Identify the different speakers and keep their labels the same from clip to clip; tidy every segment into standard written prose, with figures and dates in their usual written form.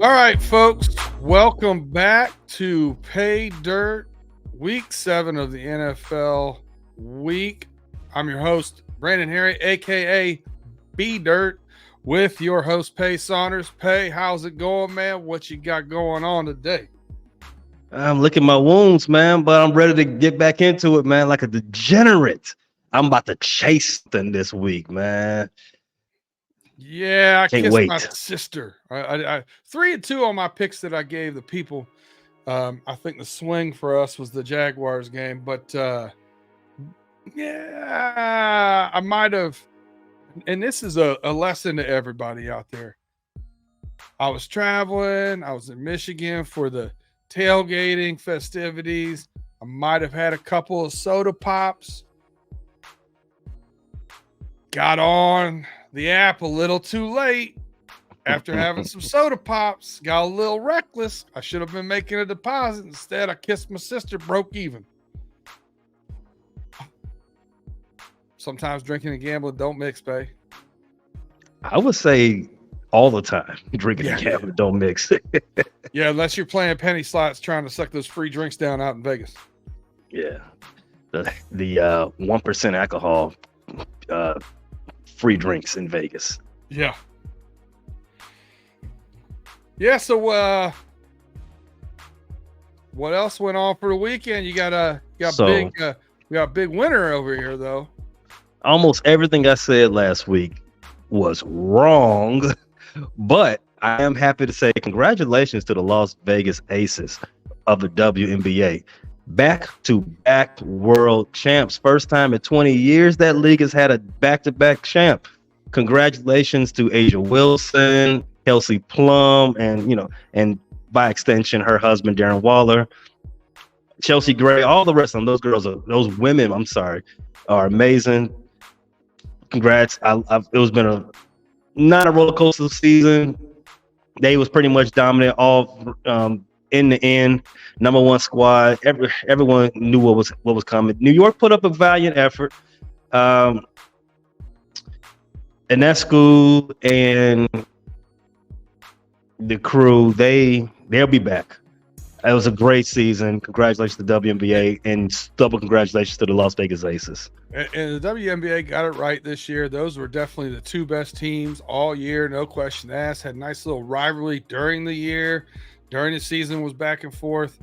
Speaker 1: All right, folks, welcome back to Pay Dirt, Week 7 of the NFL week. I'm your host, Brandon Herriott, a.k.a. B Dirt, with your host, Pay Saunders. Pay, how's it going, man? What you got going on today?
Speaker 2: I'm licking my wounds, man, but I'm ready to get back into it, man, like a degenerate. I'm about to chase something this week, man.
Speaker 1: Yeah, I
Speaker 2: Can't
Speaker 1: kissed my
Speaker 2: wait.
Speaker 1: sister. I 3-2 on my picks that I gave the people. I think the swing for us was the Jaguars game, but yeah, I might have. And this is a lesson to everybody out there. I was traveling. I was in Michigan for the tailgating festivities. I might have had a couple of soda pops. Got on the app a little too late after having some soda pops. Got a little reckless. I should have been making a deposit. Instead, I kissed my sister, broke even. Sometimes drinking and gambling don't mix, Pay.
Speaker 2: I would say all the time, drinking and
Speaker 1: Yeah.
Speaker 2: gambling don't mix.
Speaker 1: Yeah, unless you're playing penny slots trying to suck those free drinks down out in Vegas.
Speaker 2: Yeah. The 1% alcohol free drinks in Vegas.
Speaker 1: Yeah. Yeah, so what else went on for the weekend? We got a big winner over here though.
Speaker 2: Almost everything I said last week was wrong, but I am happy to say congratulations to the Las Vegas Aces of the WNBA. Back-to-back world champs. First time in 20 years that league has had a back-to-back champ. Congratulations to Asia Wilson, Kelsey Plum, and by extension, her husband, Darren Waller, Chelsea Gray, all the rest of them. Those women, are amazing. Congrats. It was been not a roller coaster season. They was pretty much dominant all in the end. Number one squad. Everyone knew what was coming. New York put up a valiant effort. Enescu and the crew, they'll be back. It was a great season. Congratulations to the WNBA and double congratulations to the Las Vegas Aces.
Speaker 1: And the WNBA got it right this year. Those were definitely the two best teams all year, no question asked. Had a nice little rivalry during the year. During the season was back and forth.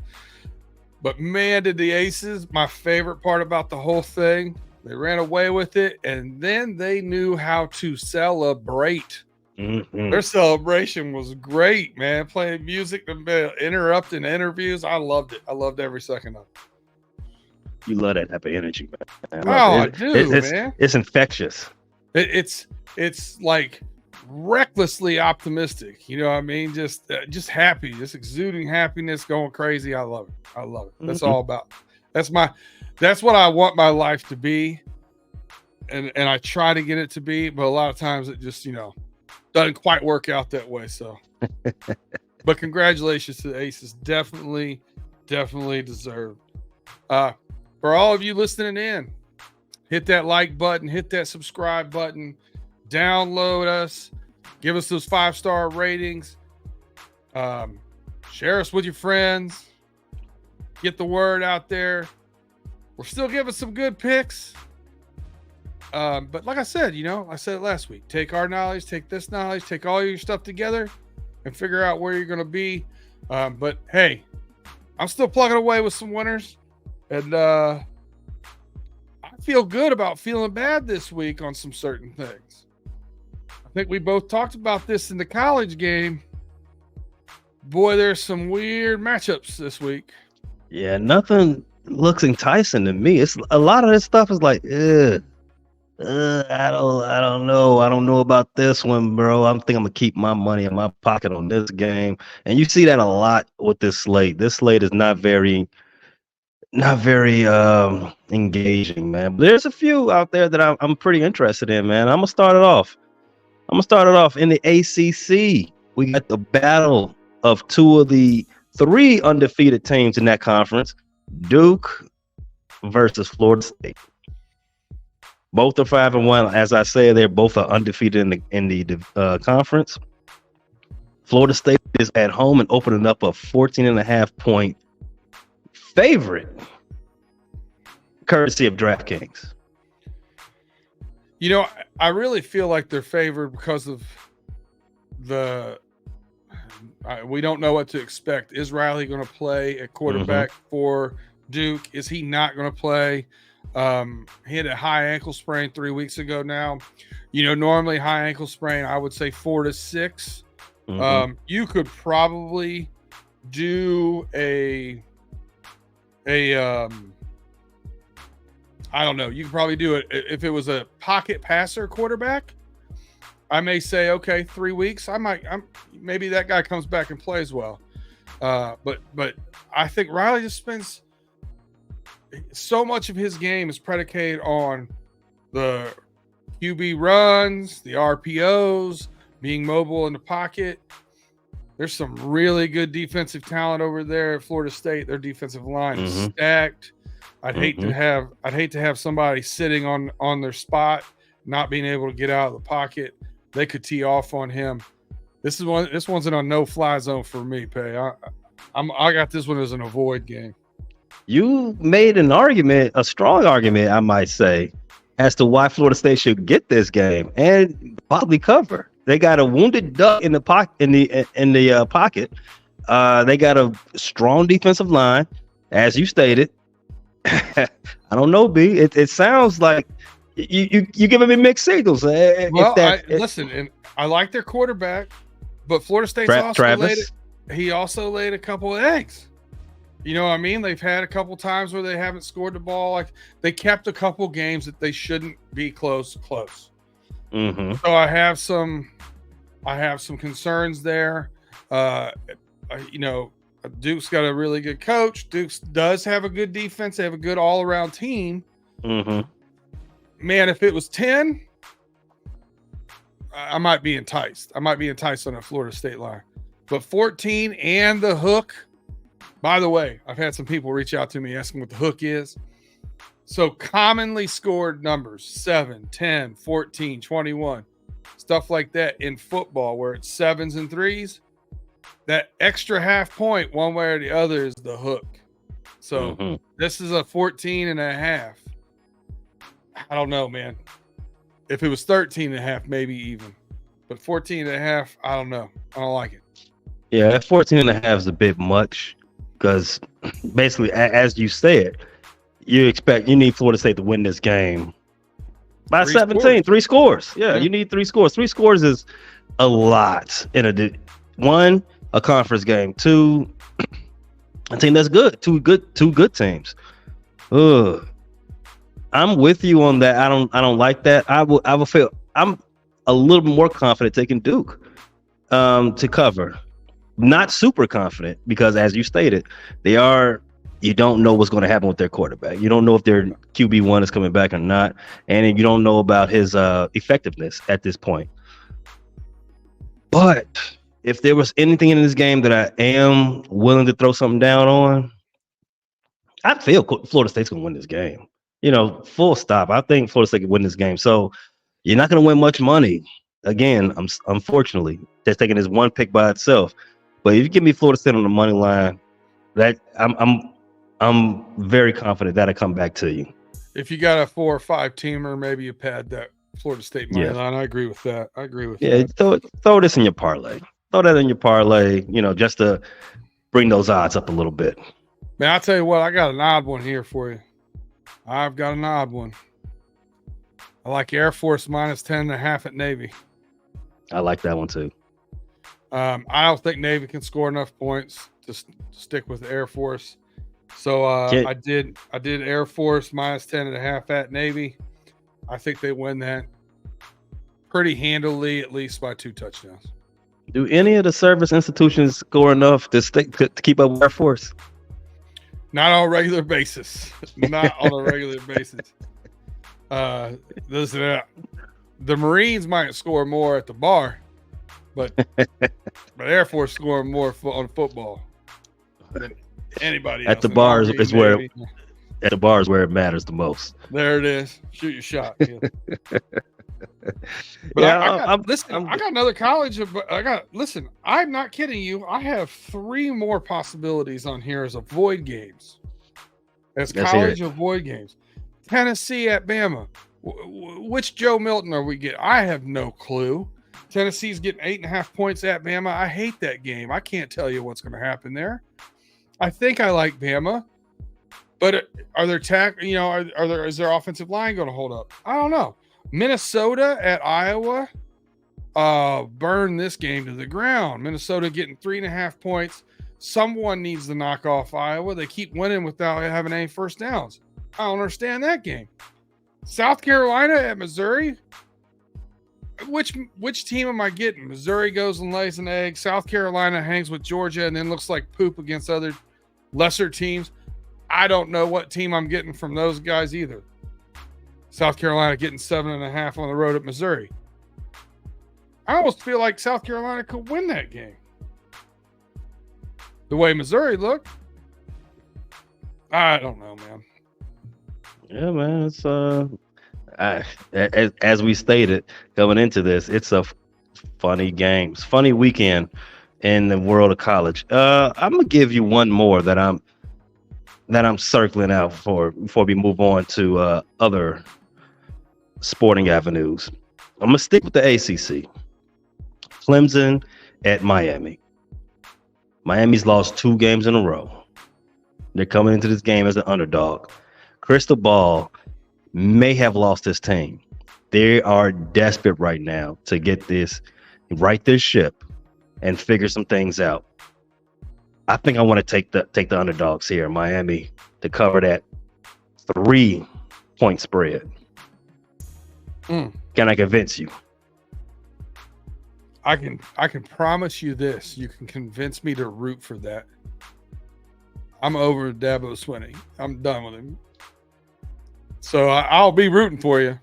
Speaker 1: But man, did the Aces, my favorite part about the whole thing, they ran away with it, and then they knew how to celebrate.
Speaker 2: Mm-hmm.
Speaker 1: Their celebration was great, man. Playing music, interrupting interviews. I loved it. I loved every second of it.
Speaker 2: You love that type of energy, man.
Speaker 1: I do, man.
Speaker 2: It's infectious.
Speaker 1: It's like recklessly optimistic. You know what I mean? Just happy, just exuding happiness, going crazy. I love it. I love it. That's all about. That's what I want my life to be, and I try to get it to be, but a lot of times it just doesn't quite work out that way. So, but congratulations to the Aces. Definitely deserved. For all of you listening in, hit that like button, hit that subscribe button, download us, give us those 5-star ratings, share us with your friends, get the word out there. We're still giving some good picks. But like I said, I said it last week, take our knowledge, take this knowledge, take all your stuff together and figure out where you're going to be. But hey, I'm still plugging away with some winners, and I feel good about feeling bad this week on some certain things. I think we both talked about this in the college game. Boy, there's some weird matchups this week.
Speaker 2: Yeah, nothing looks enticing to me. It's a lot of this stuff is like, I don't know. I don't know about this one, bro. I'm gonna keep my money in my pocket on this game. And you see that a lot with this slate. This slate is not very engaging, man. But there's a few out there that I'm pretty interested in, man. I'm gonna start it off in the ACC. We got the battle of two of the three undefeated teams in that conference, Duke versus Florida State. Both are 5-1. As I said, they're both are undefeated in the conference. Florida State is at home and opening up a 14.5-point favorite, courtesy of DraftKings.
Speaker 1: You know, I really feel like they're favored because of we don't know what to expect. Is Riley going to play at quarterback for Duke? Is he not going to play? He had a high ankle sprain 3 weeks ago now. You know, normally high ankle sprain, I would say 4 to 6. You could probably do I don't know. You could probably do it if it was a pocket passer quarterback. I may say, okay, 3 weeks. Maybe that guy comes back and plays well. But I think Riley just spends so much of his game is predicated on the QB runs, the RPOs, being mobile in the pocket. There's some really good defensive talent over there at Florida State. Their defensive line is stacked. I'd hate to have somebody sitting on their spot, not being able to get out of the pocket. They could tee off on him. This one's in a no-fly zone for me, Pay. I got this one as an avoid game.
Speaker 2: You made an argument, a strong argument, I might say, as to why Florida State should get this game and probably cover. They got a wounded duck in the pocket. They got a strong defensive line, as you stated. I don't know, B. It sounds like you giving me mixed signals.
Speaker 1: Listen, and I like their quarterback, but Florida State's he also laid a couple of eggs. You know what I mean? They've had a couple times where they haven't scored the ball. Like they kept a couple games that they shouldn't be close. So I have some concerns there. You know, Duke's got a really good coach. Duke does have a good defense. They have a good all-around team. Man, if it was 10, I might be enticed. I might be enticed on a Florida State line. But 14 and the hook. By the way, I've had some people reach out to me asking what the hook is. So commonly scored numbers, 7, 10, 14, 21, stuff like that in football where it's 7s and 3s. That extra half point, one way or the other, is the hook. So this is a 14.5. I don't know, man. If it was 13.5, maybe even. But 14.5, I don't know. I don't like it.
Speaker 2: Yeah, 14.5 is a bit much because basically, as you said, you need Florida State to win this game by 17, 3 scores. Yeah, you need 3 scores. 3 scores is a lot in a conference game. 2, a team that's good. Two good teams. I'm with you on that. I don't like that. I will feel I'm a little bit more confident taking Duke to cover. Not super confident because, as you stated, you don't know what's going to happen with their quarterback. You don't know if their QB1 is coming back or not, and you don't know about his effectiveness at this point. But if there was anything in this game that I am willing to throw something down on, I feel Florida State's going to win this game. You know, full stop. I think Florida State can win this game. So you're not going to win much money. Again, unfortunately, just taking this one pick by itself. But if you give me Florida State on the money line, that I'm very confident that'll come back to you.
Speaker 1: If you got a 4 or 5 teamer, maybe you pad that Florida State money line. I agree with that.
Speaker 2: Yeah, throw this in your parlay. Throw that in your parlay, you know, just to bring those odds up a little bit.
Speaker 1: Man, I'll tell you what, I got an odd one here for you. I've got an odd one. I like Air Force minus 10.5 at Navy.
Speaker 2: I like that one too.
Speaker 1: I don't think Navy can score enough points to stick with Air Force. So I did Air Force minus 10.5 at Navy. I think they win that pretty handily, at least by 2 touchdowns.
Speaker 2: Do any of the service institutions score enough to keep up with Air Force?
Speaker 1: Not on a regular basis. Not on a regular basis. Listen, the Marines might score more at the bar, but Air Force scoring more on football than anybody else.
Speaker 2: At the bars is where at the bars where it matters the most.
Speaker 1: There it is. Shoot your shot. But I got another college. Listen, I'm not kidding you. I have 3 more possibilities on here as avoid games. As college avoid games. Tennessee at Bama. Which Joe Milton are we getting? I have no clue. Tennessee's getting 8.5 points at Bama. I hate that game. I can't tell you what's going to happen there. I think I like Bama, but are there is their offensive line going to hold up? I don't know. Minnesota at Iowa. Burn this game to the ground. Minnesota getting 3.5 points. Someone needs to knock off Iowa. They keep winning without having any first downs. I don't understand that game. South Carolina at Missouri. Which team am I getting? Missouri goes and lays an egg. South Carolina hangs with Georgia and then looks like poop against other lesser teams. I don't know what team I'm getting from those guys either. South Carolina getting 7.5 on the road at Missouri. I almost feel like South Carolina could win that game. The way Missouri looked. I don't know, man.
Speaker 2: Yeah, man. It's as we stated coming into this, it's a funny weekend in the world of college. I'm gonna give you one more that I'm circling out for before we move on to other sporting avenues. I'm gonna stick with the ACC. Clemson at Miami. Miami's lost 2 games in a row. They're coming into this game as an underdog. Crystal Ball may have lost his team. They are desperate right now to get this, right this ship, and figure some things out. I think I want to take the underdogs here, Miami, to cover that 3-point spread. Can I convince you?
Speaker 1: I can promise you this. You can convince me to root for that. I'm over Dabo Swinney. I'm done with him. So I'll be rooting for you.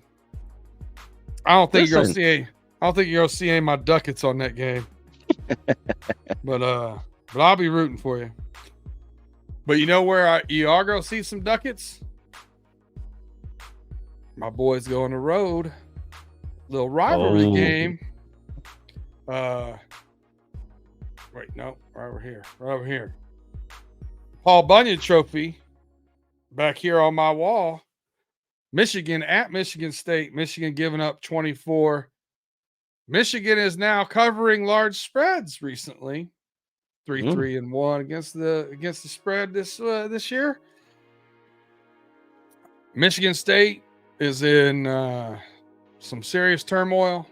Speaker 1: I don't think you're gonna see any of my ducats on that game. but I'll be rooting for you. But you know where you are gonna see some ducats? My boys go on the road. Little rivalry game. Wait, no, right over here. Paul Bunyan Trophy back here on my wall. Michigan at Michigan State. Michigan giving up 24. Michigan is now covering large spreads recently. 3-1 against the spread this year. Michigan State is in some serious turmoil.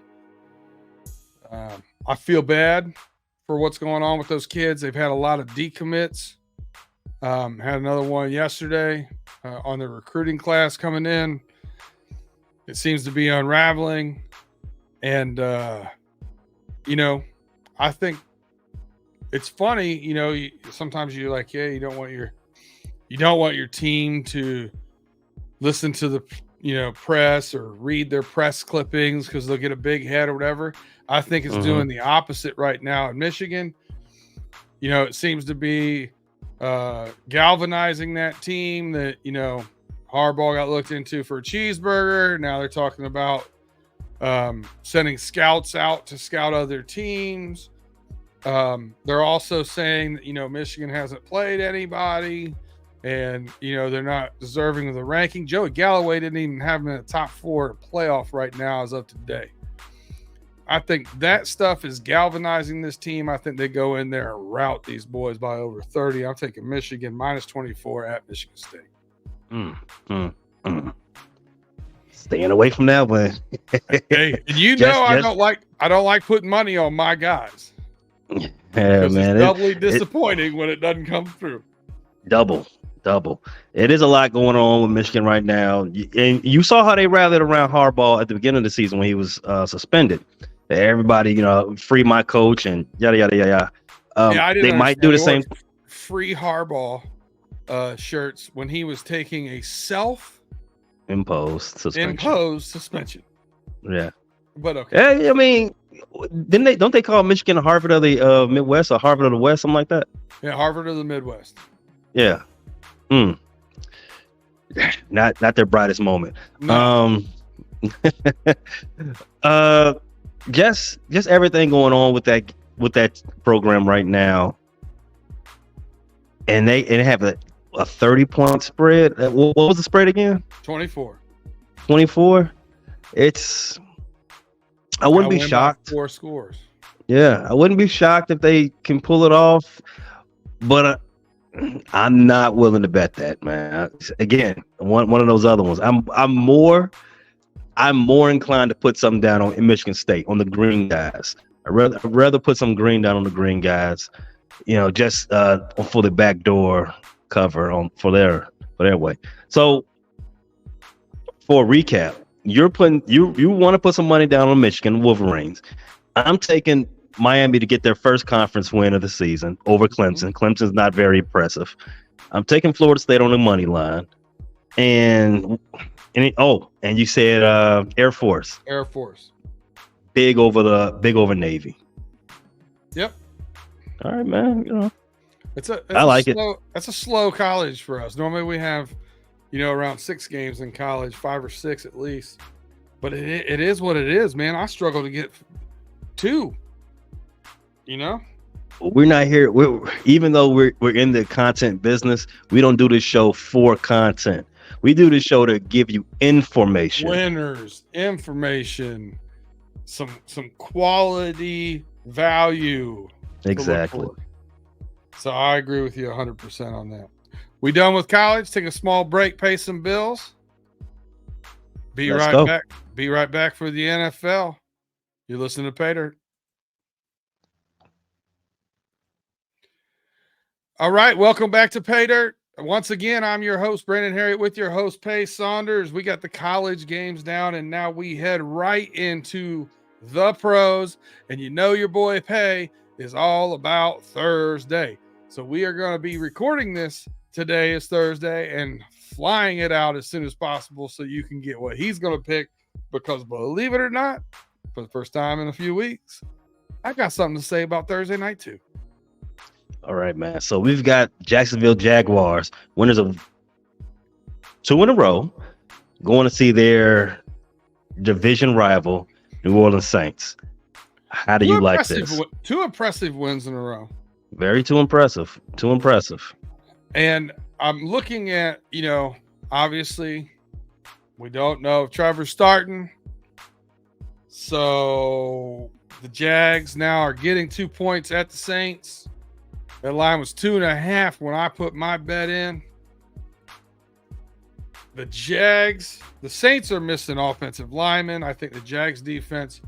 Speaker 1: I feel bad for what's going on with those kids. They've had a lot of decommits. Had another one yesterday on the recruiting class coming in. It seems to be unraveling. And, I think it's funny, sometimes you're like, yeah, you don't want your team to listen to the, press or read their press clippings because they'll get a big head or whatever. I think it's doing the opposite right now in Michigan. It seems to be galvanizing that team that, Harbaugh got looked into for a cheeseburger. Now they're talking about sending scouts out to scout other teams. They're also saying that, Michigan hasn't played anybody and, they're not deserving of the ranking. Joey Galloway didn't even have them in the top 4 to playoff right now as of today. I think that stuff is galvanizing this team. I think they go in there and rout these boys by over 30. I'm taking Michigan minus 24 at Michigan State.
Speaker 2: Staying away from that one.
Speaker 1: Hey, I don't like putting money on my guys.
Speaker 2: Yeah, man.
Speaker 1: It's doubly disappointing when it doesn't come through.
Speaker 2: Double. It is a lot going on with Michigan right now. And you saw how they rallied around Harbaugh at the beginning of the season when he was suspended. Everybody, free my coach and yada, yada, yada. They might do the same.
Speaker 1: Free Harbaugh shirts when he was taking a
Speaker 2: imposed
Speaker 1: suspension.
Speaker 2: Yeah.
Speaker 1: But okay.
Speaker 2: Hey, I mean, don't they call Michigan a Harvard of the Midwest or Harvard of the West, something like that?
Speaker 1: Yeah, Harvard of the Midwest.
Speaker 2: Yeah. Not their brightest moment.
Speaker 1: No.
Speaker 2: Just everything going on with that program right now, and they have a 30-point spread. What was the spread again?
Speaker 1: 24.
Speaker 2: 24. I wouldn't be
Speaker 1: win by
Speaker 2: shocked.
Speaker 1: 4 scores.
Speaker 2: Yeah, I wouldn't be shocked if they can pull it off, but I'm not willing to bet that, man. Again, one of those other ones. I'm more inclined to put something down on in Michigan State on the green guys. I'd rather put some green down on the green guys, just for the backdoor cover for their way. So for a recap, you want to put some money down on Michigan Wolverines. I'm taking Miami to get their first conference win of the season over Clemson. Clemson's not very impressive. I'm taking Florida State on the money line, and you said Air Force.
Speaker 1: Air Force.
Speaker 2: Big over Navy.
Speaker 1: Yep.
Speaker 2: All right, man.
Speaker 1: I like it. That's a slow college for us. Normally we have, around 6 games in college, 5 or 6 at least. But it is what it is, man. I struggle to get 2.
Speaker 2: We're not here. Even though we're in the content business, we don't do this show for content. We do this show to give you information.
Speaker 1: Winners, information, some quality value.
Speaker 2: Exactly.
Speaker 1: So I agree with you 100% on that. We done with college. Take a small break, pay some bills. Let's go. Back. Be right back for the NFL. You're listening to Pay Dirt. All right, welcome back to Pay Dirt. Once again, I'm your host, Brandon Herriott, with your host, Pay Saunders. We got the college games down, and now we head right into the pros. And your boy Pay is all about Thursday. So we are going to be recording this today is Thursday and flying it out as soon as possible so you can get what he's going to pick. Because believe it or not, for the first time in a few weeks, I got something to say about Thursday night too.
Speaker 2: All right, man. So we've got Jacksonville Jaguars, winners of 2 in a row, going to see their division rival, New Orleans Saints. How do you like this?
Speaker 1: 2 impressive wins in a row.
Speaker 2: Very too impressive.
Speaker 1: And I'm looking at, obviously, we don't know if Trevor's starting. So the Jags now are getting 2 points at the Saints. That line was 2.5 when I put my bet in. The Saints are missing offensive linemen. I think the Jags defense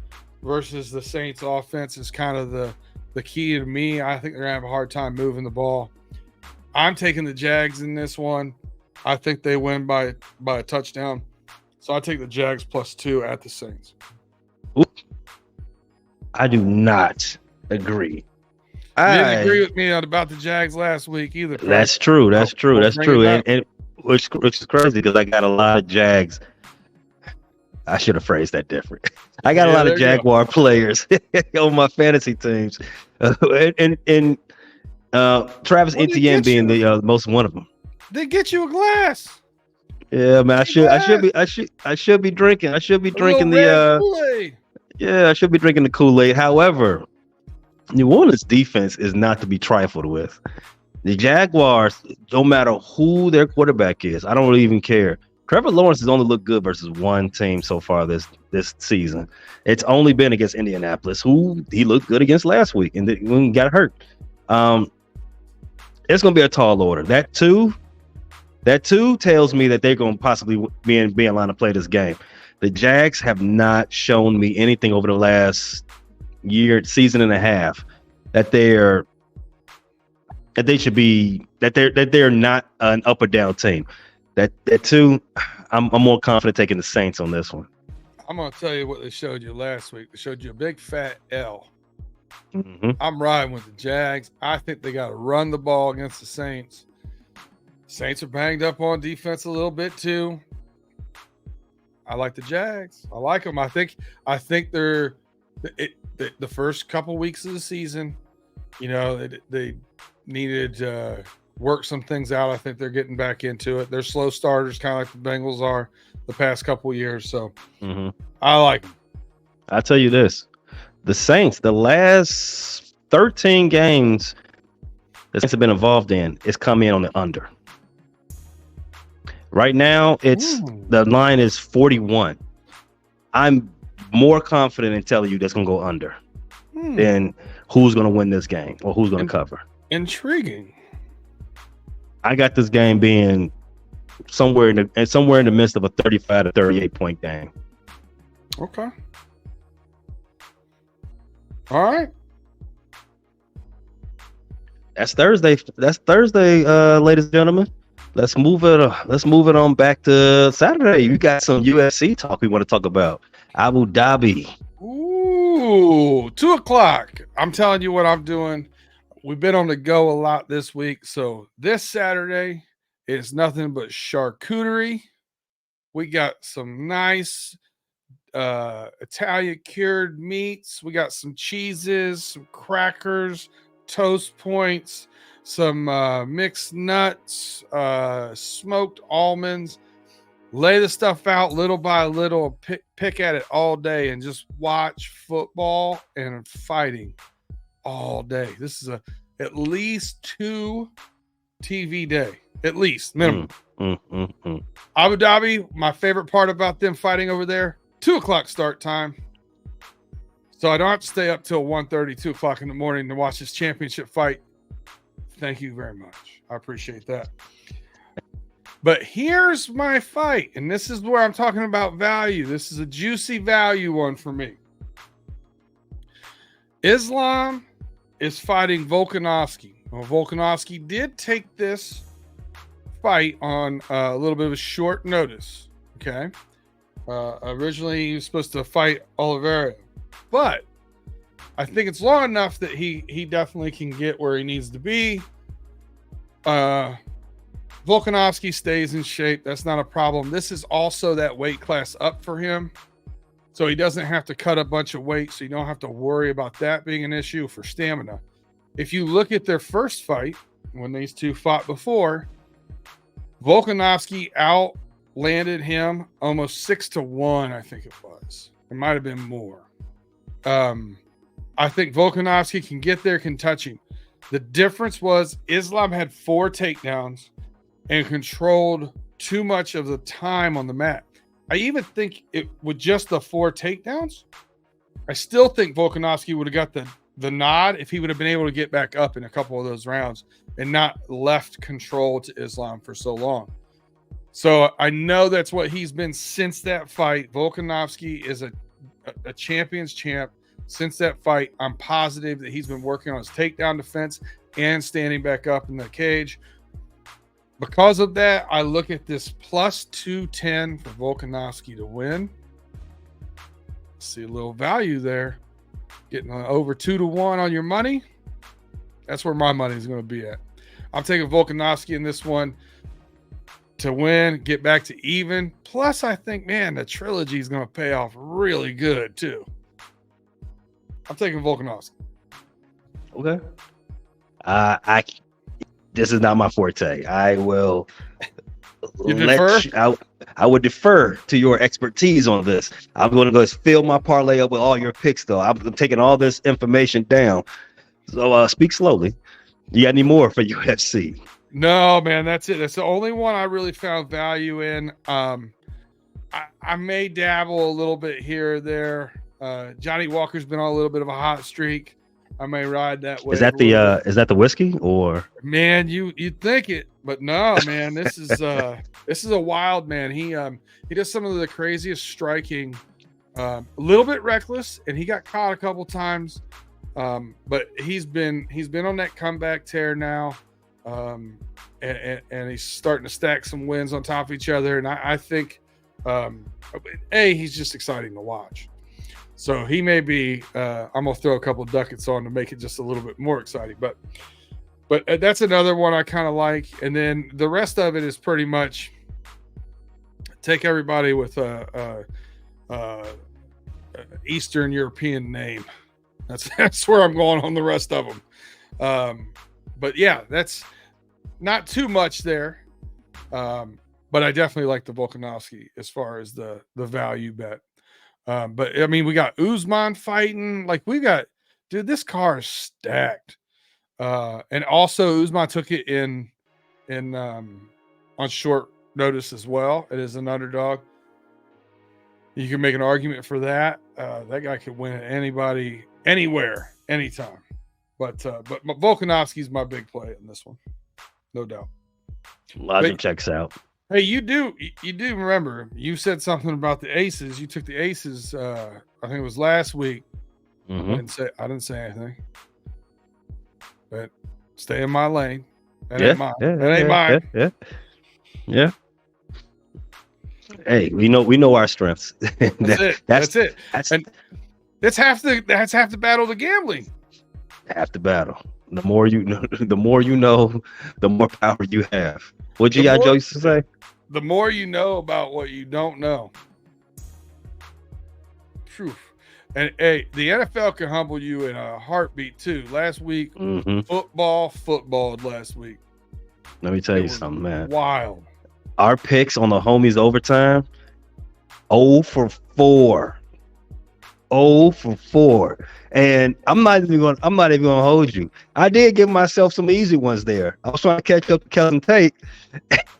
Speaker 1: versus the Saints offense is kind of the key to me. I think they're going to have a hard time moving the ball. I'm taking the Jags in this one. I think they win by a touchdown. So I take the Jags +2 at the Saints.
Speaker 2: Ooh. I do not agree.
Speaker 1: You didn't agree with me about the Jags last week either.
Speaker 2: That's true. And which is crazy because I got a lot of Jags. I should have phrased that different. I got a lot of Jaguar players on my fantasy teams, and Travis Etienne being the most one of them.
Speaker 1: They get you a glass.
Speaker 2: Yeah, man. I should be drinking. I should be drinking the
Speaker 1: Kool-Aid.
Speaker 2: Yeah, I should be drinking the Kool-Aid. However, New Orleans defense is not to be trifled with. The Jaguars, no matter who their quarterback is, I don't really even care. Trevor Lawrence has only looked good versus one team so far this season. It's only been against Indianapolis, who he looked good against last week and when he got hurt. It's going to be a tall order. That two tells me that they're going to possibly be in line to play this game. The Jags have not shown me anything over the last season and a half that they're not an up or down team. That two, I'm more confident taking the Saints on this one.
Speaker 1: I'm going to tell you what they showed you last week. They showed you a big fat L.
Speaker 2: Mm-hmm.
Speaker 1: I'm riding with the Jags. I think they got to run the ball against the Saints. Saints are banged up on defense a little bit too. I like the Jags. I like them. I think they're the first couple weeks of the season. They needed work some things out. I think they're getting back into it. They're slow starters, kind of like the Bengals are the past couple of years. So I like them.
Speaker 2: I'll tell you this. The Saints, the last 13 games the Saints have been involved in, it's come in on the under. Right now, the line is 41. I'm more confident in telling you that's going to go under than who's going to win this game or who's going to cover.
Speaker 1: Intriguing.
Speaker 2: I got this game being somewhere in the midst of a 35 to 38 point game.
Speaker 1: Okay. All right.
Speaker 2: That's Thursday. Ladies and gentlemen. Let's move it on back to Saturday. We got some UFC talk we want to talk about. Abu Dhabi.
Speaker 1: Ooh, 2:00. I'm telling you what I'm doing. We've been on the go a lot this week. So this Saturday is nothing but charcuterie. We got some nice Italian cured meats. We got some cheeses, some crackers, toast points, some mixed nuts, smoked almonds. Lay the stuff out little by little, pick at it all day, and just watch football and fighting all day. This is at least 2 TV day, at least minimum. Abu Dhabi, my favorite part about them fighting over there, 2:00 start time. So I don't have to stay up till 1:30, 2:00 in the morning to watch this championship fight. Thank you very much. I appreciate that. But here's my fight, and this is where I'm talking about value. This is a juicy value one for me. Islam is fighting Volkanovski. Well, Volkanovski did take this fight on a little bit of a short notice. Okay. Originally, he was supposed to fight Oliveira, but I think it's long enough that he definitely can get where he needs to be. Volkanovski stays in shape. That's not a problem. This is also that weight class up for him. So he doesn't have to cut a bunch of weight. So you don't have to worry about that being an issue for stamina. If you look at their first fight, when these two fought before, Volkanovski outlanded him almost 6-1, I think it was. It might have been more. I think Volkanovski can get there, can touch him. The difference was Islam had 4 takedowns and controlled too much of the time on the mat. I even think it with just the 4 takedowns, I still think Volkanovski would have got the nod if he would have been able to get back up in a couple of those rounds and not left control to Islam for so long. So I know that's what he's been since that fight. Volkanovski is a champion's champ. Since that fight, I'm positive that he's been working on his takedown defense and standing back up in the cage. Because of that, I look at this plus 210 for Volkanovski to win. See a little value there. Getting over 2-1 on your money. That's where my money is going to be at. I'm taking Volkanovski in this one to win, get back to even. Plus, I think, man, the trilogy is going to pay off really good, too. I'm taking Volkanovski.
Speaker 2: Okay. This is not my forte. I will I would defer to your expertise on this. I'm going to go fill my parlay up with all your picks, though. I'm taking all this information down. So speak slowly. You got any more for UFC?
Speaker 1: No, man, that's it. That's the only one I really found value in. I may dabble a little bit here or there. Johnny Walker's been on a little bit of a hot streak. I may ride that way.
Speaker 2: Is that the whiskey or?
Speaker 1: Man, you'd think it, but no, man. This is a wild man. He does some of the craziest striking, a little bit reckless, and he got caught a couple times. But he's been on that comeback tear now, and he's starting to stack some wins on top of each other. And I think, he's just exciting to watch. So he may be. I'm gonna throw a couple of ducats on to make it just a little bit more exciting. But that's another one I kind of like. And then the rest of it is pretty much take everybody with a Eastern European name. That's where I'm going on the rest of them. But yeah, not too much there. But I definitely like the Volkanovski as far as the value bet. But I mean, we got Usman fighting. Like we got, dude, this car is stacked. And also Usman took it in on short notice as well. It is an underdog. You can make an argument for that. That guy could win at anybody, anywhere, anytime. But Volkanovski's my big play in this one, no doubt.
Speaker 2: Logic checks out.
Speaker 1: Hey, you do remember you said something about the aces. You took the aces. I think it was last week.
Speaker 2: Mm-hmm.
Speaker 1: I didn't say anything. But stay in my lane. That
Speaker 2: ain't
Speaker 1: mine.
Speaker 2: That
Speaker 1: ain't mine.
Speaker 2: Yeah. Hey, we know our strengths.
Speaker 1: That's it. And that's half the battle of the gambling.
Speaker 2: Half the battle. The more you know, the more power you have. What you got, Joe, used to say?
Speaker 1: The more you know about what you don't know. Phew. And hey, the NFL can humble you in a heartbeat too. Last week, footballed last week.
Speaker 2: Let me tell you something, man.
Speaker 1: Wild.
Speaker 2: Our picks on the homies overtime, 0 for 4. 0 for 4. And I'm not even gonna hold you. I did give myself some easy ones there. I was trying to catch up to Kevin Tate,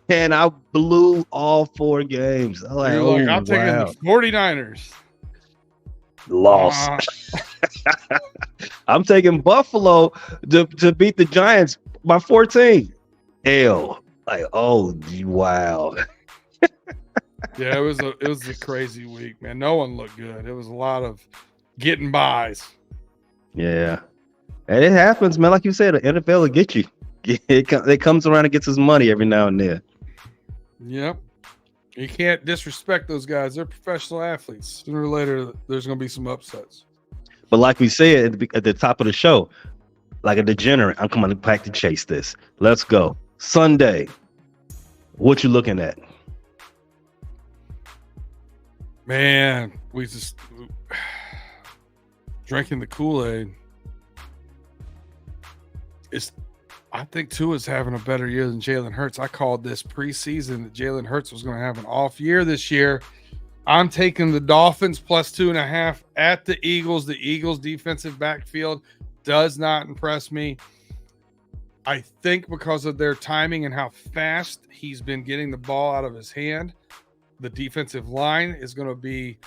Speaker 2: and I blew all 4 games. I'm like,
Speaker 1: I'm taking the 49ers.
Speaker 2: Lost. I'm taking Buffalo to beat the Giants by 14. L. Like, oh wow.
Speaker 1: Yeah, it was a crazy week, man. No one looked good. It was a lot of getting bys.
Speaker 2: Yeah. And it happens, man. Like you said, the NFL will get you. It comes around and gets his money every now and then.
Speaker 1: Yep. You can't disrespect those guys. They're professional athletes. Sooner or later, there's going to be some upsets.
Speaker 2: But like we said at the top of the show, like a degenerate, I'm coming back to chase this. Let's go. Sunday. What you looking at?
Speaker 1: Man, we just drinking the Kool-Aid. I think Tua's having a better year than Jalen Hurts. I called this preseason that Jalen Hurts was going to have an off year this year. I'm taking the Dolphins plus 2.5 at the Eagles. The Eagles defensive backfield does not impress me. I think because of their timing and how fast he's been getting the ball out of his hand, the defensive line is going to be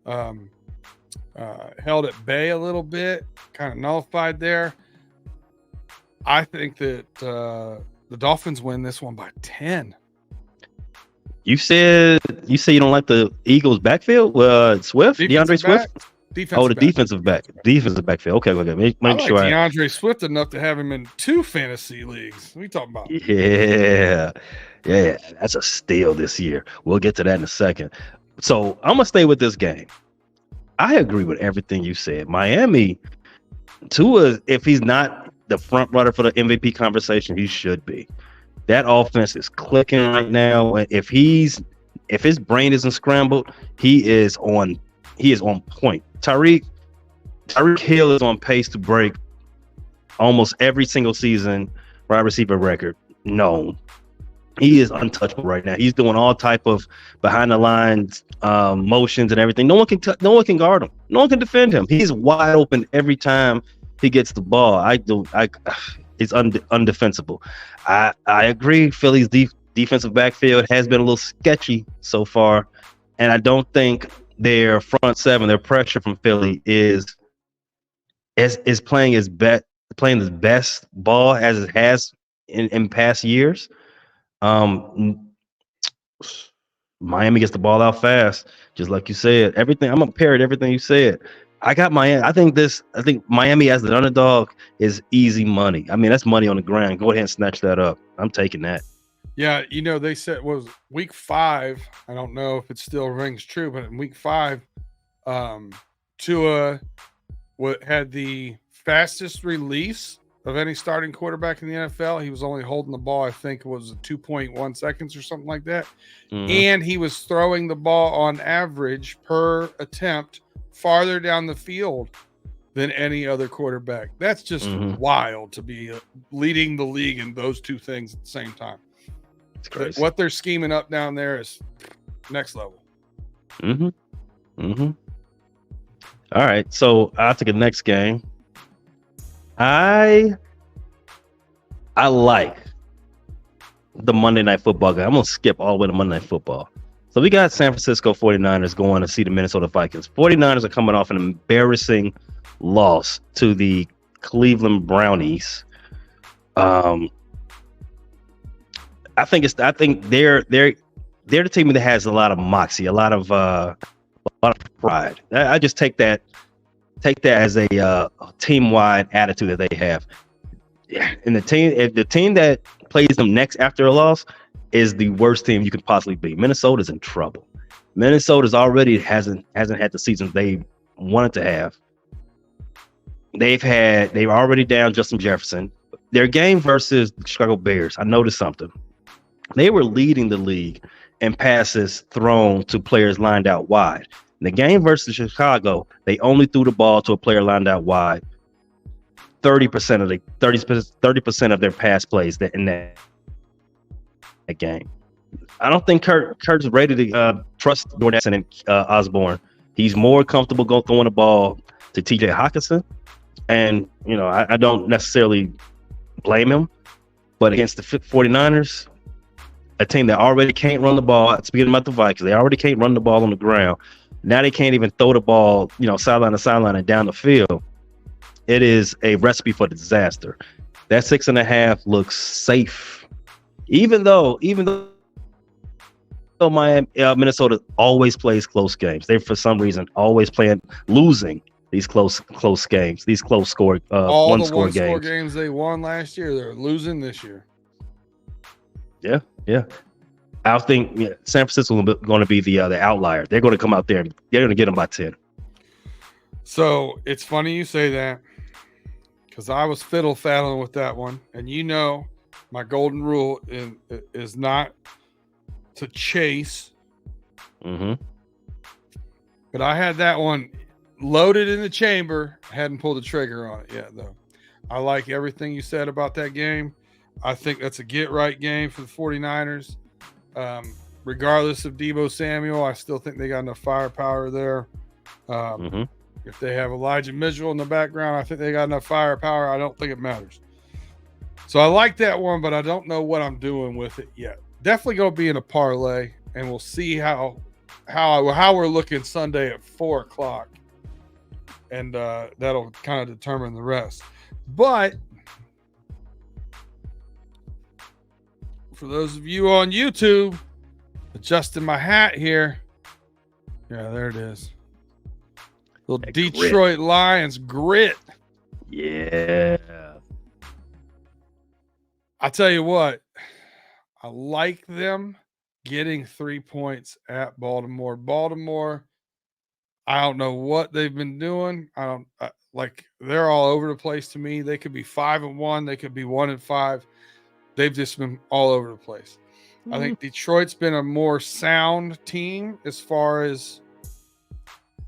Speaker 1: held at bay a little bit, kind of nullified there. I think that the Dolphins win this one by 10.
Speaker 2: You said you don't like the Eagles backfield? Swift, DeAndre Swift. Defensive backfield. Okay. Make sure.
Speaker 1: DeAndre Swift enough to have him in 2 fantasy leagues. What are you talking about?
Speaker 2: Yeah, that's a steal this year. We'll get to that in a second. So I'm gonna stay with this game. I agree with everything you said. Miami, Tua, if he's not the front runner for the MVP conversation, he should be. That offense is clicking right now. If his brain isn't scrambled, he is on point. Tyreek Hill is on pace to break almost every single season wide receiver record known. He is untouchable right now. He's doing all type of behind the lines motions and everything. No one can guard him. No one can defend him. He's wide open every time he gets the ball. It's undefensible. I agree. Philly's defensive backfield has been a little sketchy so far, and I don't think their front seven, their pressure from Philly is playing his best ball as it has in past years. Miami gets the ball out fast, just like you said. Everything I'm gonna parrot everything you said. I got Miami. I think Miami as the underdog is easy money. I mean, that's money on the ground. Go ahead and snatch that up. I'm taking that.
Speaker 1: Yeah, they said was week 5. I don't know if it still rings true, but in week 5, Tua had the fastest release of any starting quarterback in the NFL. He was only holding the ball, I think it was 2.1 seconds or something like that. Mm-hmm. And he was throwing the ball on average per attempt farther down the field than any other quarterback. That's just wild to be leading the league in those two things at the same time.
Speaker 2: It's crazy.
Speaker 1: What they're scheming up down there is next level.
Speaker 2: All right, so I'll take the next game. I like the Monday Night Football game. I'm going to skip all the way to Monday Night Football. So we got San Francisco 49ers going to see the Minnesota Vikings. 49ers are coming off an embarrassing loss to the Cleveland Brownies. I think they're the team that has a lot of moxie, a lot of pride. I just take that as a team-wide attitude that they have. Yeah, and if the team that plays them next after a loss is the worst team you could possibly be. Minnesota's in trouble. Minnesota's already hasn't had the season they wanted to have. They've already down Justin Jefferson. Their game versus the Chicago Bears, I noticed something. They were leading the league in passes thrown to players lined out wide. In the game versus Chicago, they only threw the ball to a player lined out wide 30% of their pass plays in that game. I don't think Kurt's ready to trust Jordan and Osborne. He's more comfortable throwing the ball to TJ Hawkinson. And, I don't necessarily blame him. But against the 49ers, a team that already can't run the ball, speaking about the Vikings, they already can't run the ball on the ground. Now they can't even throw the ball, sideline to sideline and down the field. It is a recipe for disaster. That 6.5 looks safe. Even though Minnesota always plays close games. They, for some reason, always losing these close games, these close score,
Speaker 1: all
Speaker 2: one
Speaker 1: the
Speaker 2: score
Speaker 1: one-score
Speaker 2: games.
Speaker 1: games they won last year, they're losing this year.
Speaker 2: Yeah. I think San Francisco is going to be the outlier. They're going to come out there and they're going to get them by 10.
Speaker 1: So it's funny you say that because I was fiddle-faddling with that one. And my golden rule is not to chase.
Speaker 2: Mm-hmm.
Speaker 1: But I had that one loaded in the chamber. Hadn't pulled the trigger on it yet, though. I like everything you said about that game. I think that's a get-right game for the 49ers. Regardless of Deebo Samuel, I still think they got enough firepower there. If they have Elijah Mitchell in the background, I think they got enough firepower. I don't think it matters. So I like that one, but I don't know what I'm doing with it yet. Definitely going to be in a parlay, and we'll see how we're looking Sunday at 4:00, and that'll kind of determine the rest. But for those of you on YouTube, adjusting my hat here. Yeah, there it is. Little that Detroit grit. Lions grit.
Speaker 2: Yeah.
Speaker 1: I tell you what, I like them getting 3 points at Baltimore. Baltimore, I don't know what they've been doing. They're all over the place to me. They could be 5-1. They could be 1-5. They've just been all over the place. Mm-hmm. I think Detroit's been a more sound team as far as,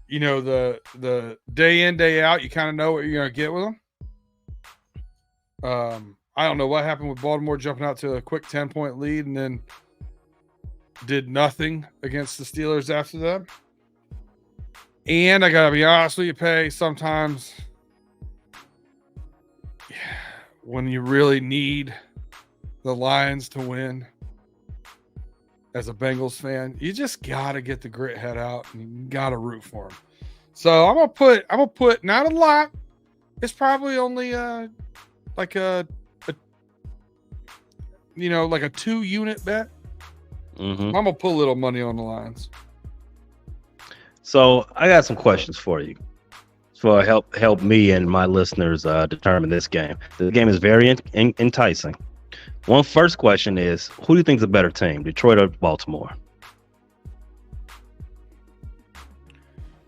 Speaker 1: the day in, day out. You kind of know what you're going to get with them. I don't know what happened with Baltimore jumping out to a quick 10-point lead and then did nothing against the Steelers after that. And I got to be honest with you, Pay, sometimes when you really need the Lions to win as a Bengals fan, you just got to get the grit head out and you got to root for them. So I'm going to put not a lot. It's probably only like a 2-unit bet.
Speaker 2: Mm-hmm.
Speaker 1: I'm going to put a little money on the Lions.
Speaker 2: So I got some questions for you for help me and my listeners determine this game. The game is very enticing. One first question is, who do you think is a better team, Detroit or Baltimore?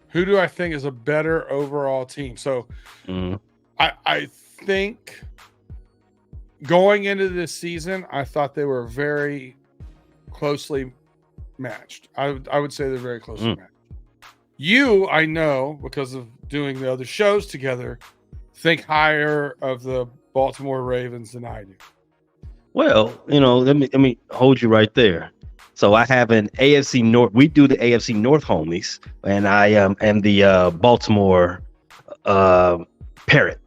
Speaker 1: Who do I think is a better overall team? So I think going into this season, I thought they were very closely matched. I would say they're very closely matched. You, I know, because of doing the other shows together, think higher of the Baltimore Ravens than I do.
Speaker 2: Well, let me hold you right there. So I have an AFC North. We do the AFC North homies, and I am the Baltimore parrot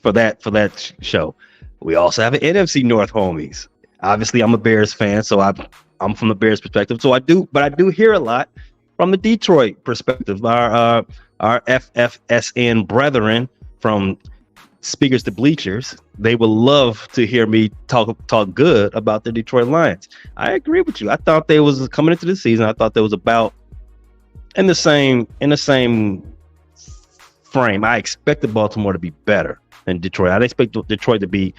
Speaker 2: for that show. We also have an NFC North homies. Obviously, I'm a Bears fan, so I'm from the Bears perspective. So I do hear a lot from the Detroit perspective. Our FFSN brethren from Speakers to Bleachers, they would love to hear me talk good about the Detroit Lions. I agree with you. I thought they was coming into the season. I thought they was about in the same frame. I expected Baltimore to be better than Detroit. I expect Detroit to be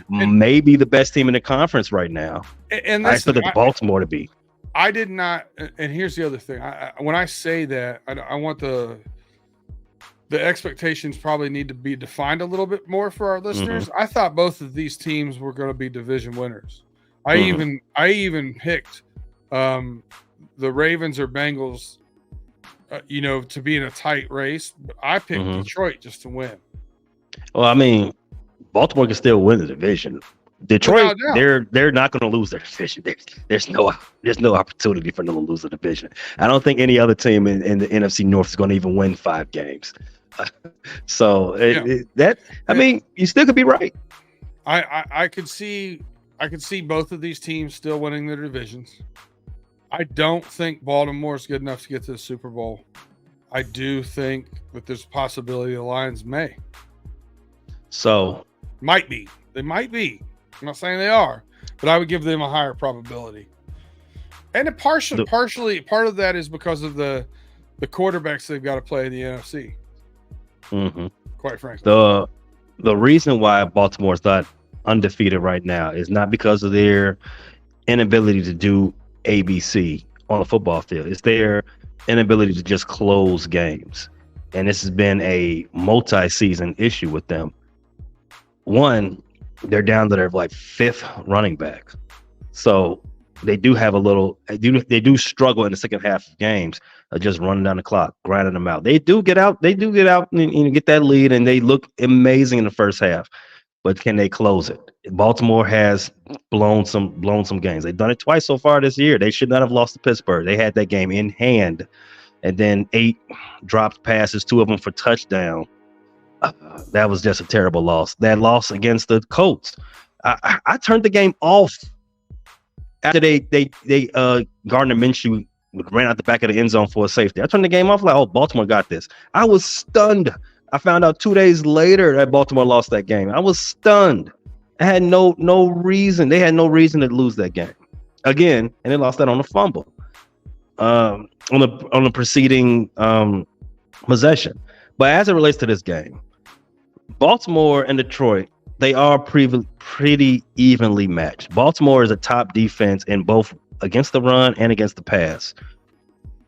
Speaker 2: maybe the best team in the conference right now.
Speaker 1: And
Speaker 2: I expected Baltimore to be.
Speaker 1: I did not. And here's the other thing. When I say that, I want the expectations probably need to be defined a little bit more for our listeners. I thought both of these teams were going to be division winners. I even picked the Ravens or Bengals, to be in a tight race. But I picked Detroit just to win.
Speaker 2: Well, I mean, Baltimore can still win the division. Detroit, they're not going to lose their division. There's no opportunity for them to lose the division. I don't think any other team in the NFC North is going to even win 5 games. So I mean, you still could be right.
Speaker 1: I could see both of these teams still winning their divisions. I don't think Baltimore's good enough to get to the Super Bowl. I do think that there's a possibility the Lions may.
Speaker 2: So
Speaker 1: might be. They might be. I'm not saying they are, but I would give them a higher probability. And partially part of that is because of the quarterbacks they've got to play in the NFC. Quite frankly,
Speaker 2: the reason why Baltimore's not undefeated right now is not because of their inability to do ABC on the football field. It's their inability to just close games, and this has been a multi-season issue with them. One, they're down to their 5th running back, so they do have they do struggle in the second half of games, just running down the clock, grinding them out. They do get out and get that lead, and they look amazing in the first half. But can they close it? Baltimore has blown some games. They've done it twice so far this year. They should not have lost to Pittsburgh. They had that game in hand, and then 8 dropped passes, 2 of them for touchdown. That was just a terrible loss. That loss against the Colts, I turned the game off after they Gardner Minshew ran out the back of the end zone for a safety. I turned the game off like, oh, Baltimore got this. I was stunned. I found out 2 days later that Baltimore lost that game. I was stunned. I had no reason. They had no reason to lose that game again, and they lost that on a fumble on the preceding possession. But as it relates to this game, Baltimore and Detroit, they are pretty evenly matched. Baltimore is a top defense in both against the run and against the pass.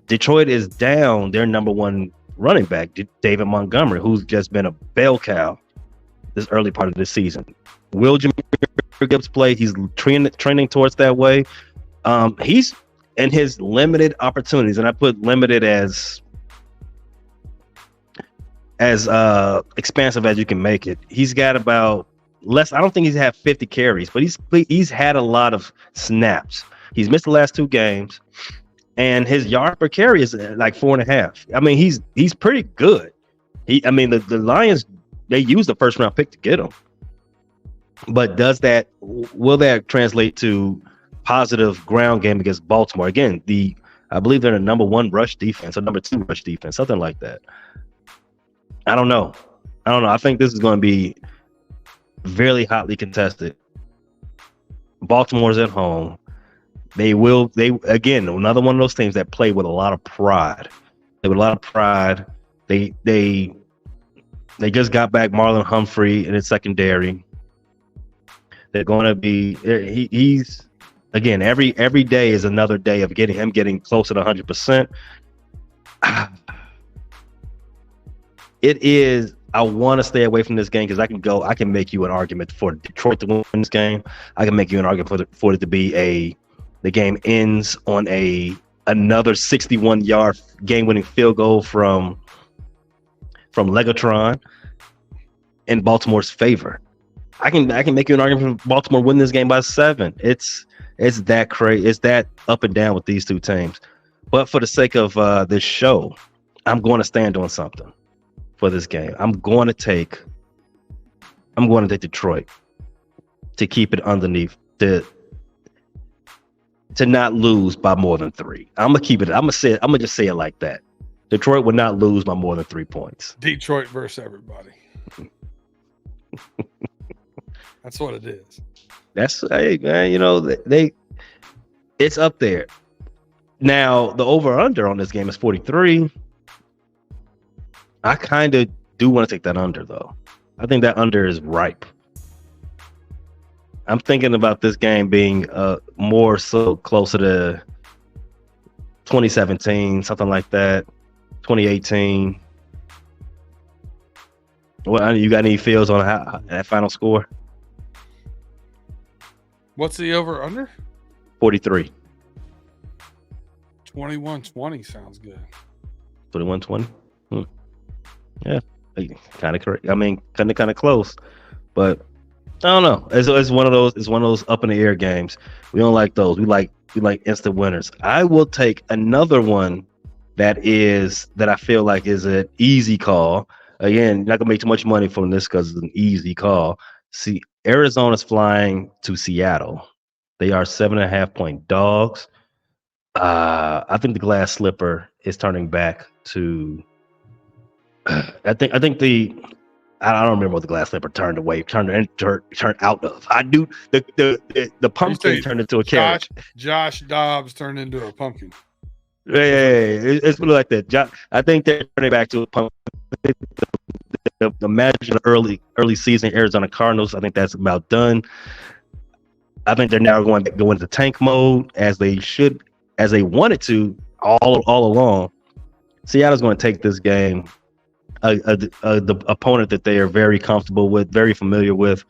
Speaker 2: Detroit is down their number 1 running back, David Montgomery, who's just been a bell cow this early part of the season. Will Jahmyr Gibbs play? He's trending towards that way. He's in his limited opportunities, and I put limited as expansive as you can make it. He's got about less. I don't think he's had 50 carries, but he's had a lot of snaps. He's missed the last 2 games, and his yard per carry is like 4.5. I mean, he's pretty good. The Lions, they used the 1st round pick to get him, but will that translate to positive ground game against Baltimore? Again, I believe they're the number 1 rush defense or number 2 rush defense, something like that. I don't know. I think this is going to be very hotly contested. Baltimore's at home. They again, another one of those teams that play with a lot of pride. They just got back Marlon Humphrey in his secondary. They're going to be. He's again every day is another day of getting closer to 100%. It is. I want to stay away from this game because I can make you an argument for Detroit to win this game. I can make you an argument for it to be the game ends on a another 61-yard game-winning field goal from Legatron in Baltimore's favor. I can make you an argument for Baltimore win this game by 7. It's that crazy. It's that up and down with these two teams. But for the sake of this show, I'm going to stand on something for this game. I'm going to take Detroit to keep it underneath to not lose by more than 3. I'm gonna keep it. I'm gonna just say it like that. Detroit would not lose by more than 3 points.
Speaker 1: Detroit versus everybody. That's what it is.
Speaker 2: That's, hey man, you know, it's up there. Now the over under on this game is 43. I kind of do want to take that under though. I think that under is ripe. I'm thinking about this game being more so closer to 2017, something like that, 2018. Well, you got any feels on that final score?
Speaker 1: What's the over under?
Speaker 2: 43.
Speaker 1: 21-20 sounds good.
Speaker 2: 21-20. Yeah, kind of correct. I mean, kind of close, but I don't know. It's one of those. It's one of those up in the air games. We don't like those. We like instant winners. I will take another one that I feel like is an easy call. Again, you're not gonna make too much money from this because it's an easy call. See, Arizona's flying to Seattle. They are 7.5-point dogs. I think the glass slipper is turning back to. I don't remember what the glass slipper turned out of. I do the pumpkin turned into a carrot.
Speaker 1: Josh Dobbs turned into a pumpkin.
Speaker 2: Yeah, it's really like that. I think they're turning back to a pumpkin. Imagine early season Arizona Cardinals. I think that's about done. I think they're now going to go into tank mode as they wanted to all along. Seattle's going to take this game. The opponent that they are very comfortable with, very familiar with.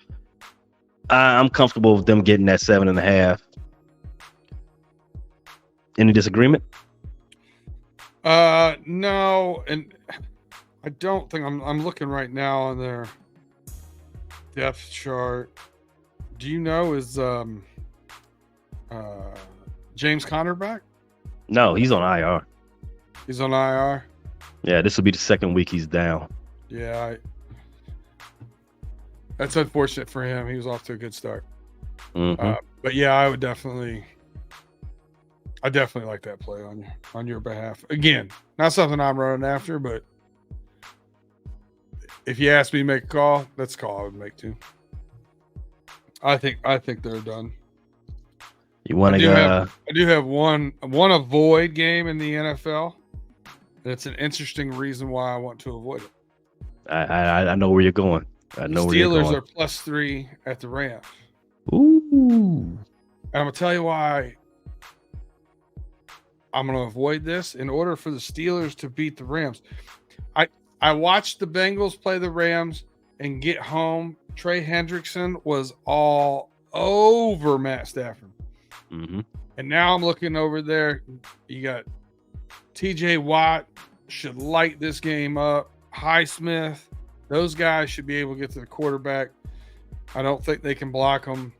Speaker 2: I'm comfortable with them getting that 7.5. Any disagreement?
Speaker 1: No, and I don't think I'm looking right now on their depth chart. Do you know is James Conner back?
Speaker 2: No, he's on IR.
Speaker 1: He's on IR.
Speaker 2: Yeah, this will be the second week he's down.
Speaker 1: Yeah, that's unfortunate for him. He was off to a good start.
Speaker 2: Mm-hmm.
Speaker 1: But yeah, I definitely like that play on your behalf. Again, not something I'm running after, but if you ask me to make a call, that's a call I would make too. I think they're done.
Speaker 2: You want to go?
Speaker 1: I do have one avoid game in the NFL. That's an interesting reason why I want to avoid it.
Speaker 2: I know where you're going. I know where you're going.
Speaker 1: Steelers are +3 at the Rams.
Speaker 2: Ooh.
Speaker 1: And I'm gonna tell you why I'm gonna avoid this. In order for the Steelers to beat the Rams, I watched the Bengals play the Rams and get home. Trey Hendrickson was all over Matt Stafford.
Speaker 2: Mm-hmm.
Speaker 1: And now I'm looking over there. You got TJ Watt should light this game up. Highsmith, those guys should be able to get to the quarterback. I don't think they can block them.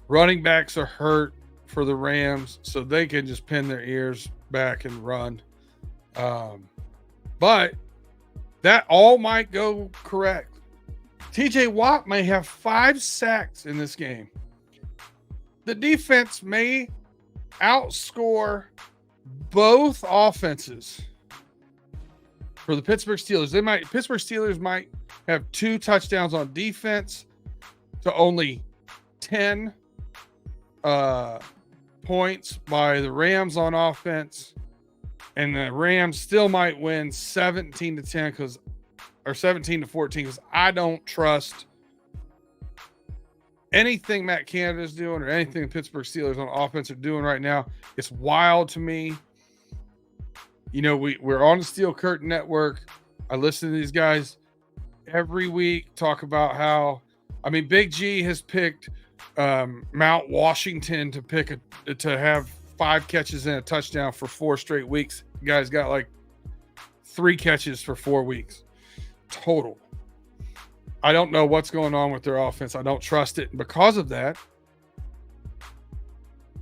Speaker 1: Running backs are hurt for the Rams, so they can just pin their ears back and run. But that all might go correct. TJ Watt may have 5 sacks in this game. The defense may outscore both offenses for the Pittsburgh Steelers. Pittsburgh Steelers might have 2 touchdowns on defense to only 10 points by the Rams on offense, and the Rams still might win 17-10 or 17-14 because I don't trust anything Matt Canada is doing or anything the Pittsburgh Steelers on offense are doing right now. It's wild to me. You know, we're on the Steel Curtain Network. I listen to these guys every week talk about how, Big G has picked Mount Washington to have 5 catches and a touchdown for 4 straight weeks. The guy's got like 3 catches for 4 weeks total. I don't know what's going on with their offense. I don't trust it. And because of that,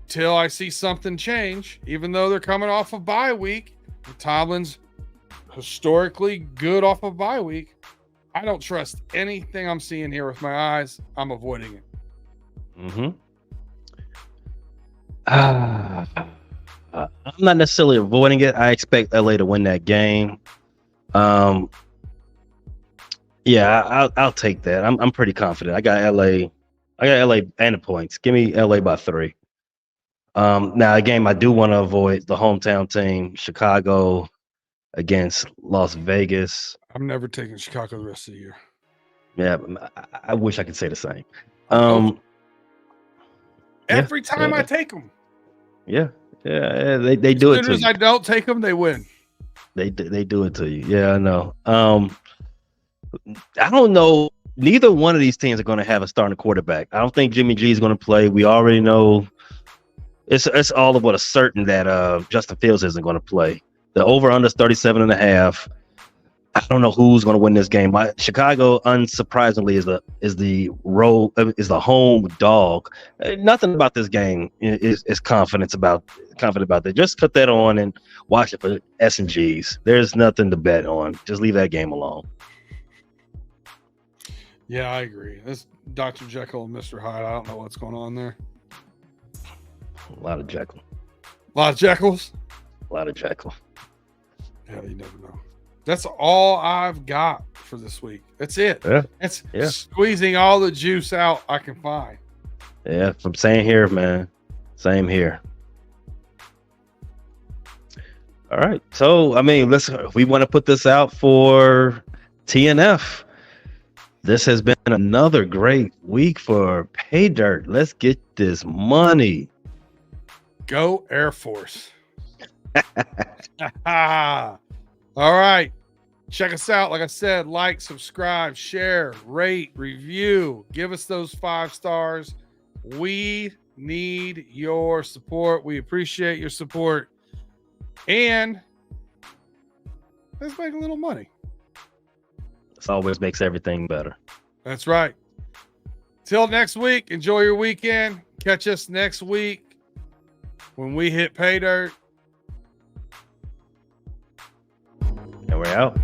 Speaker 1: till I see something change, even though they're coming off of bye week, Tomlin's historically good off of bye week, I don't trust anything I'm seeing here with my eyes. I'm avoiding it.
Speaker 2: I'm not necessarily avoiding it. I expect LA to win that game. Yeah, I'll take that. I'm pretty confident. I got LA and the points. Give me LA by 3. Now a game I do want to avoid, the hometown team, Chicago against Las Vegas.
Speaker 1: I'm never taking Chicago the rest of the year.
Speaker 2: Yeah, I wish I could say the same.
Speaker 1: Every time I take them.
Speaker 2: Yeah, they do it to you.
Speaker 1: As soon as I don't take them, they win.
Speaker 2: They do it to you. Yeah, I know. I don't know. Neither one of these teams are going to have a starting quarterback. I don't think Jimmy G is going to play. We already know it's all of what a certain that Justin Fields isn't going to play. The over-under is 37.5. I don't know who's going to win this game. Chicago, unsurprisingly, is the home dog. Nothing about this game is confident about that. Just put that on and watch it for S and G's. There's nothing to bet on. Just leave that game alone.
Speaker 1: Yeah, I agree. This Dr. Jekyll and Mr. Hyde. I don't know what's going on there.
Speaker 2: A lot of Jekyll.
Speaker 1: A lot of Jekylls?
Speaker 2: A lot of Jekyll.
Speaker 1: Yeah, you never know. That's all I've got for this week. That's it.
Speaker 2: Yeah.
Speaker 1: That's squeezing all the juice out I can find.
Speaker 2: Yeah, from same here, man. Same here. All right. So, I mean, we want to put this out for TNF. This has been another great week for Pay Dirt. Let's get this money.
Speaker 1: Go Air Force. All right. Check us out. Like I said, like, subscribe, share, rate, review. Give us those 5 stars. We need your support. We appreciate your support. And let's make a little money.
Speaker 2: This always makes everything better.
Speaker 1: That's right. Till next week, enjoy your weekend. Catch us next week when we hit Pay Dirt.
Speaker 2: And we're out.